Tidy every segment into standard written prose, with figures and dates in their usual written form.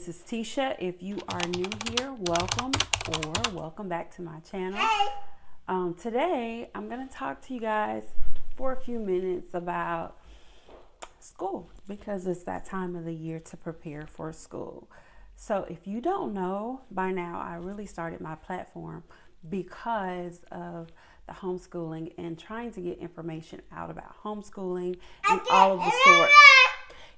this is Tee Sha. If you are new here, welcome or welcome back to my channel. Today, I'm going to talk to you guys for a few minutes about school because it's that time of the year to prepare for school. So if you don't know by now, I really started my platform because of the homeschooling and trying to get information out about homeschooling and all of the sorts.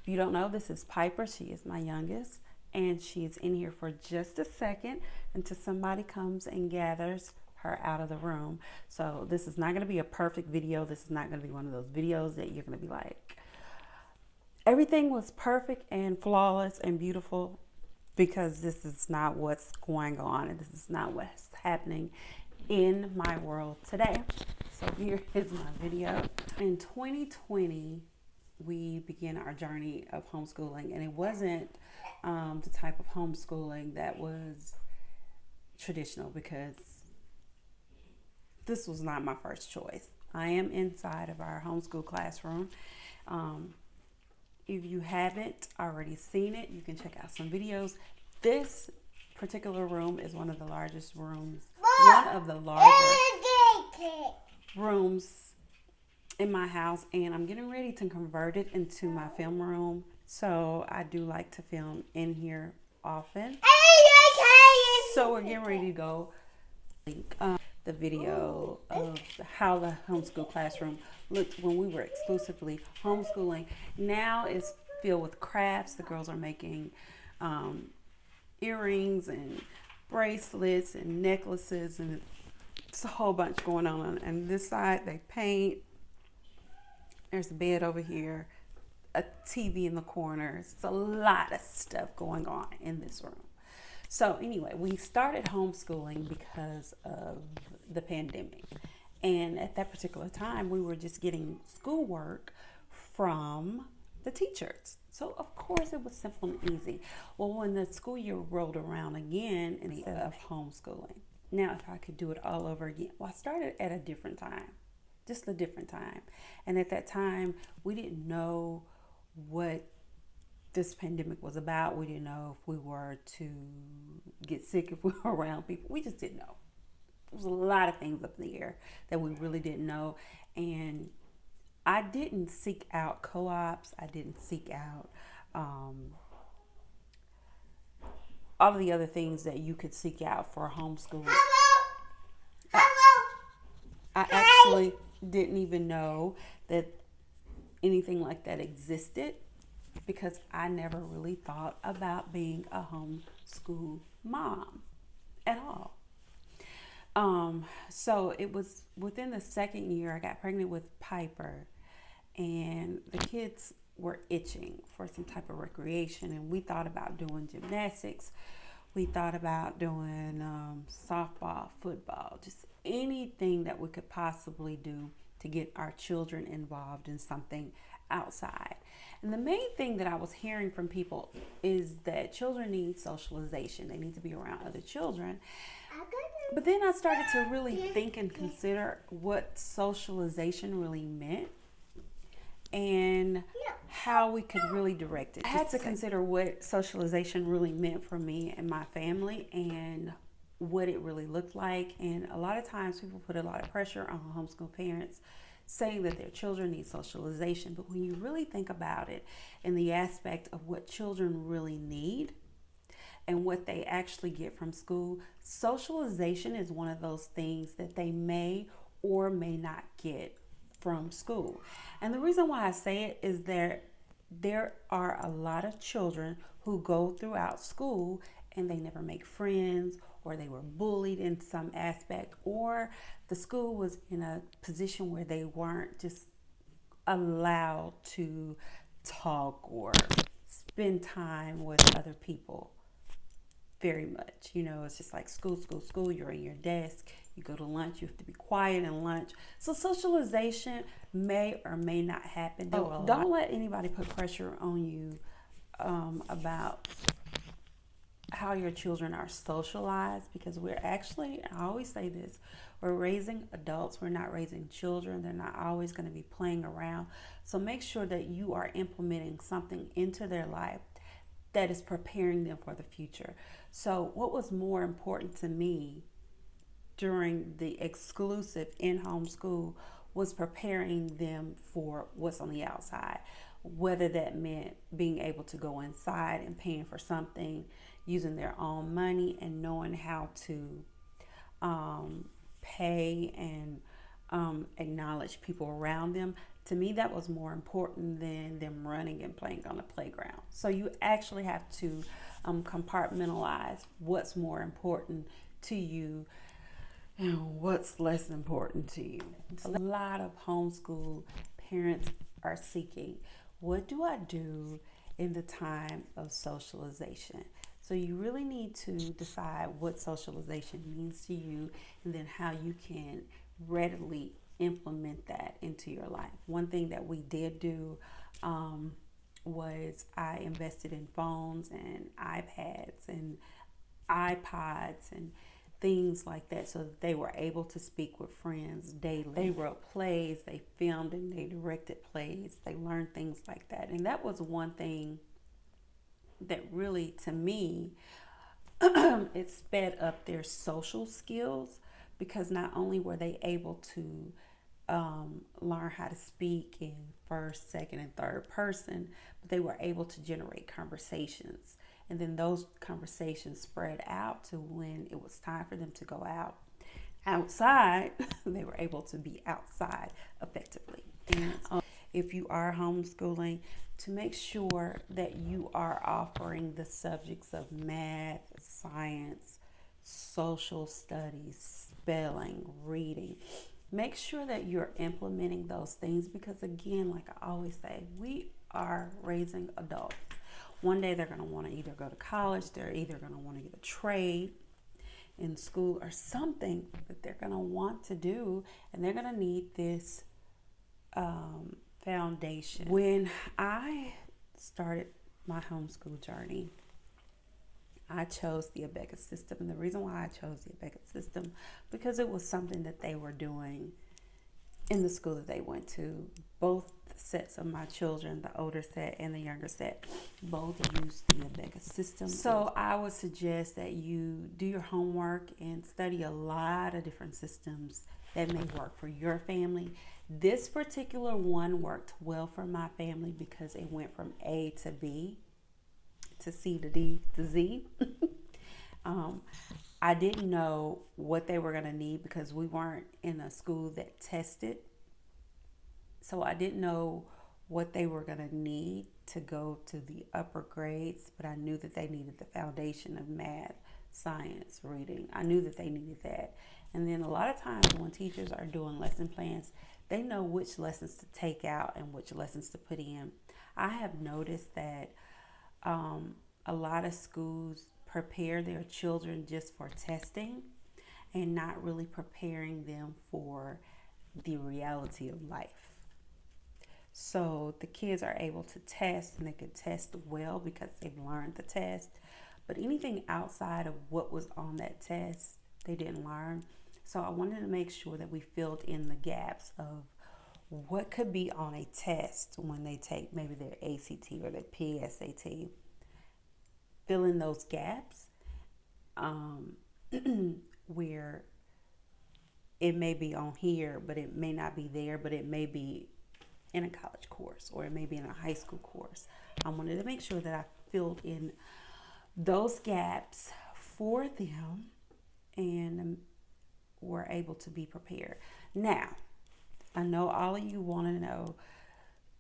If you don't know, this is Piper. She is my youngest, and she's in here for just a second until somebody comes and gathers her out of the room. So this is not going to be a perfect video. This is not going to be one of those videos that you're going to be like, everything was perfect and flawless and beautiful, because this is not what's going on, and this is not what's happening in my world today. So here is my video. In 2020, we began our journey of homeschooling, and it wasn't the type of homeschooling that was traditional, because this was not my first choice. I am inside of our homeschool classroom. If you haven't already seen it, you can check out some videos. This particular room is one of the largest rooms, one of the larger rooms in my house, and I'm getting ready to convert it into my film room. So I do like to film in here often. So we're getting ready to go link the video of how the homeschool classroom looked when we were exclusively homeschooling. Now it's filled with crafts. The girls are making earrings and bracelets and necklaces, and it's a whole bunch going on. And this side they paint. There's a bed over here, a TV in the corner. It's a lot of stuff going on in this room. So anyway, we started homeschooling because of the pandemic. And at that particular time, we were just getting schoolwork from the teachers. So of course it was simple and easy. Well, when the school year rolled around again, instead of homeschooling, now if I could do it all over again, well, I started at a different time, just a different time. And at that time, we didn't know what this pandemic was about. We didn't know if we were to get sick if we were around people. We just didn't know. There was a lot of things up in the air that we really didn't know. And I didn't seek out co-ops. I didn't seek out all of the other things that you could seek out for homeschooling. I actually didn't even know that anything like that existed, because I never really thought about being a homeschool mom at all. So it was within the second year I got pregnant with Piper, and the kids were itching for some type of recreation, and we thought about doing gymnastics. We thought about doing softball, football, just anything that we could possibly do to get our children involved in something outside. And the main thing that I was hearing from people is that children need socialization. They need to be around other children. But then I started to really think and consider what socialization really meant and how we could really direct it. I had to consider what socialization really meant for me and my family, and what it really looked like. And a lot of times people put a lot of pressure on homeschool parents, saying that their children need socialization. But when you really think about it in the aspect of what children really need and what they actually get from school, socialization is one of those things that they may or may not get from school. And the reason why I say it is there are a lot of children who go throughout school and they never make friends, or they were bullied in some aspect, or the school was in a position where they weren't just allowed to talk or spend time with other people very much. You know, it's just like school. You're in your desk. You go to lunch. You have to be quiet in lunch. So socialization may or may not happen. Don't let anybody put pressure on you about how your children are socialized, because we're actually, I always say this, we're raising adults, we're not raising children. They're not always going to be playing around. So make sure that you are implementing something into their life that is preparing them for the future. So what was more important to me during the exclusive in-home school was preparing them for what's on the outside, whether that meant being able to go inside and paying for something, using their own money, and knowing how to pay and acknowledge people around them. To me, that was more important than them running and playing on the playground. So you actually have to compartmentalize what's more important to you and what's less important to you. A lot of homeschool parents are seeking, what do I do in the time of socialization? So you really need to decide what socialization means to you, and then how you can readily implement that into your life. One thing that we did do was I invested in phones and iPads and iPods and things like that, so that they were able to speak with friends daily. They wrote plays, they filmed and they directed plays, they learned things like that. And that was one thing that really, to me, it sped up their social skills, because not only were they able to learn how to speak in first, second, and third person, but they were able to generate conversations. And then those conversations spread out to when it was time for them to go outside, they were able to be outside effectively. And if you are homeschooling, to make sure that you are offering the subjects of math, science, social studies, spelling, reading. Make sure that you're implementing those things, because again, like I always say, we are raising adults. One day they're going to want to either go to college, they're either going to want to get a trade in school or something that they're going to want to do, and they're going to need this foundation. When I started my homeschool journey, I chose the Abeka system. And the reason why I chose the Abeka system, because it was something that they were doing in the school that they went to. Both sets of my children, the older set and the younger set, both used the Abeka system. So I would suggest that you do your homework and study a lot of different systems that may work for your family. This particular one worked well for my family because it went from A to B to C to D to Z. I didn't know what they were going to need because we weren't in a school that tested. So I didn't know what they were going to need to go to the upper grades, but I knew that they needed the foundation of math, science, reading. I knew that they needed that. And then a lot of times when teachers are doing lesson plans, they know which lessons to take out and which lessons to put in. I have noticed that a lot of schools prepare their children just for testing and not really preparing them for the reality of life. So the kids are able to test, and they can test well because they've learned the test. But anything outside of what was on that test, they didn't learn. So I wanted to make sure that we filled in the gaps of what could be on a test when they take maybe their ACT or their PSAT. Fill in those gaps where it may be on here, but it may not be there, but it may be in a college course, or it may be in a high school course. I wanted to make sure that I filled in those gaps for them and were able to be prepared. Now, I know all of you want to know,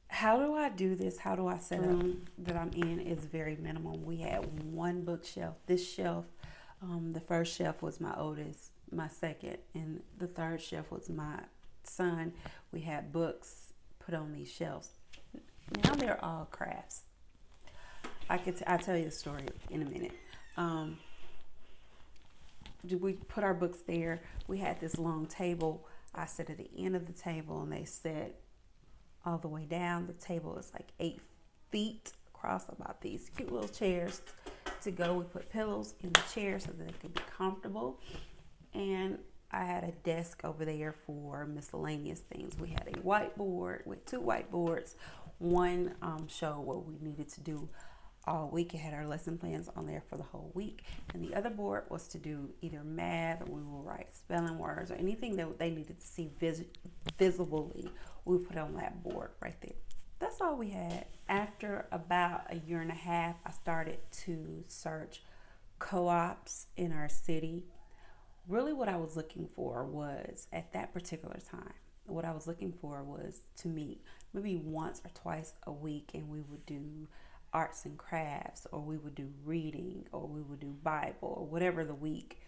how do I do this? How do I set up? The room that I'm in is very minimum. We had one bookshelf. This shelf, the first shelf was my oldest, my second, and the third shelf was my son. We had books put on these shelves. Now they're all crafts. I'll tell you the story in a minute. We put our books there. We had this long table. I sat at the end of the table, and they sat all the way down. The table is like 8 feet across. About these cute little chairs to go. We put pillows in the chairs so that they could be comfortable. And I had a desk over there for miscellaneous things. We had a whiteboard with 2 whiteboards. One showed what we needed to do all week. It had our lesson plans on there for the whole week. And the other board was to do either math, or we will write spelling words, or anything that they needed to see visibly. We put on that board right there. That's all we had. After about a year and a half, I started to search co-ops in our city. Really what I was looking for was, at that particular time, what I was looking for was to meet maybe once or twice a week, and we would do arts and crafts, or we would do reading, or we would do Bible, or whatever the week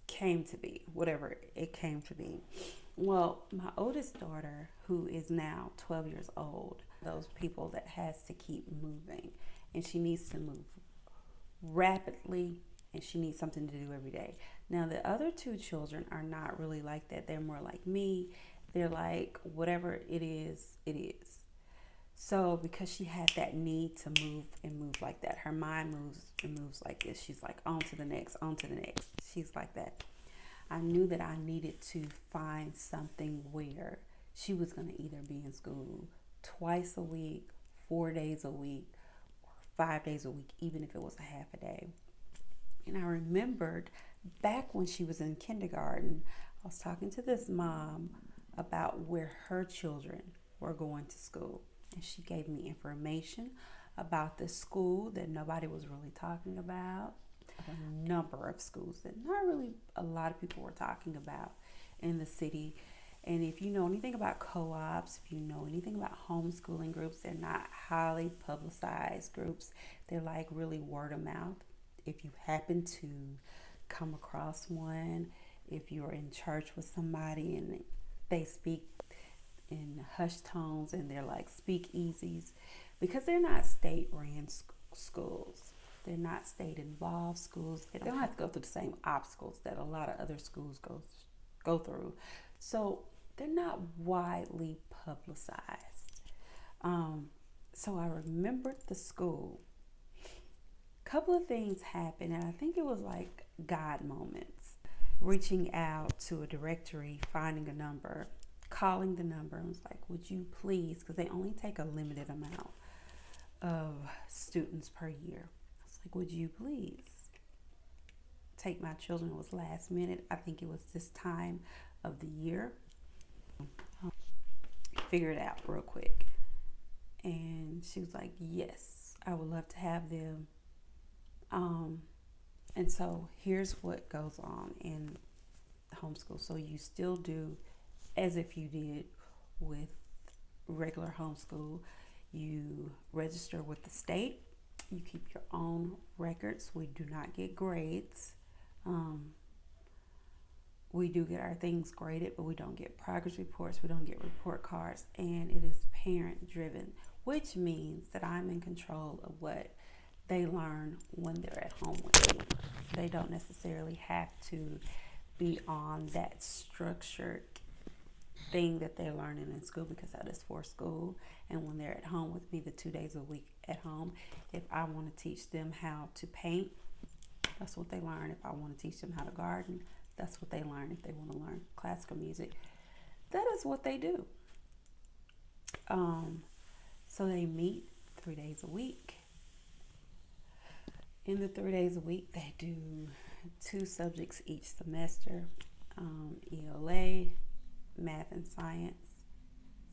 came to be, whatever it came to be. Well, my oldest daughter, who is now 12 years old, those people that has to keep moving, and she needs to move rapidly, and she needs something to do every day. Now, the other two children are not really like that. They're more like me. They're like, whatever it is, it is. So because she had that need to move and move like that, her mind moves and moves like this. She's like, on to the next, on to the next. She's like that. I knew that I needed to find something where she was going to either be in school twice a week, 4 days a week, or 5 days a week, even if it was a half a day. And I remembered back when she was in kindergarten, I was talking to this mom about where her children were going to school. And she gave me information about this school that nobody was really talking about, a number of schools that not really a lot of people were talking about in the city. And if you know anything about co-ops, if you know anything about homeschooling groups, they're not highly publicized groups. They're like really word of mouth. If you happen to come across one, if you're in church with somebody and they speak in hushed tones and they're like speakeasies, because they're not state-ran schools. They're not state-involved schools. They don't have to go through the same obstacles that a lot of other schools go through. So they're not widely publicized. So I remembered the school. Couple of things happened, and I think it was like God moments. Reaching out to a directory, finding a number, calling the number, and was like, would you please, because they only take a limited amount of students per year. I was like, would you please take my children? It was last minute. I think it was this time of the year. Figure it out real quick. And she was like, yes, I would love to have them. And so here's what goes on in homeschool. So you still do as if you did with regular homeschool. You register with the state. You keep your own records. We do not get grades. We do get our things graded, but we don't get progress reports. We don't get report cards. And it is parent driven, which means that I'm in control of what they learn when they're at home with me. They don't necessarily have to be on that structured thing that they're learning in school, because that is for school. And when they're at home with me, the 2 days a week at home, if I want to teach them how to paint, that's what they learn. If I want to teach them how to garden, that's what they learn. If they want to learn classical music, that is what they do. So they meet 3 days a week. In the 3 days a week, they do 2 subjects each semester, ELA, math and science.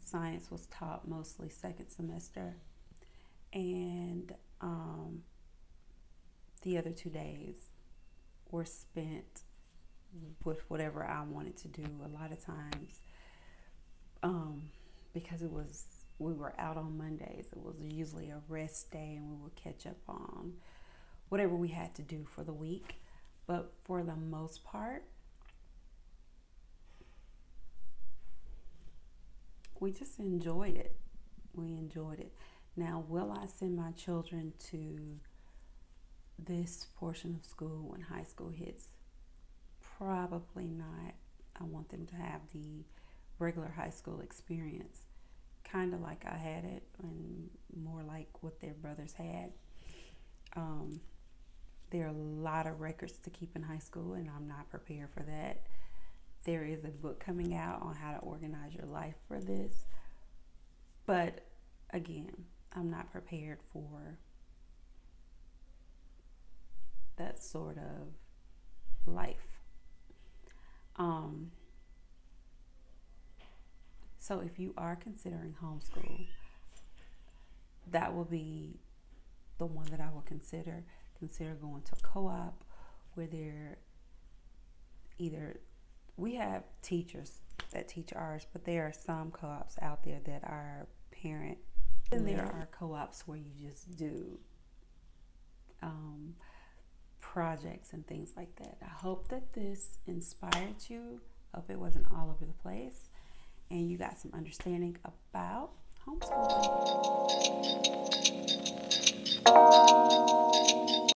Science was taught mostly second semester. And the other 2 days were spent with whatever I wanted to do. A lot of times, because we were out on Mondays, it was usually a rest day, and we would catch up on whatever we had to do for the week. But for the most part, we just enjoyed it. We enjoyed it. Now, will I send my children to this portion of school when high school hits? Probably not. I want them to have the regular high school experience, kind of like I had it, and more like what their brothers had. There are a lot of records to keep in high school, and I'm not prepared for that. There is a book coming out on how to organize your life for this. But again, I'm not prepared for that sort of life. So if you are considering homeschool, that will be the one that I will consider. Consider going to a co-op where they're either, we have teachers that teach ours, but there are some co-ops out there that are parent. And there are co-ops where you just do projects and things like that. I hope that this inspired you. Hope it wasn't all over the place and you got some understanding about homeschooling.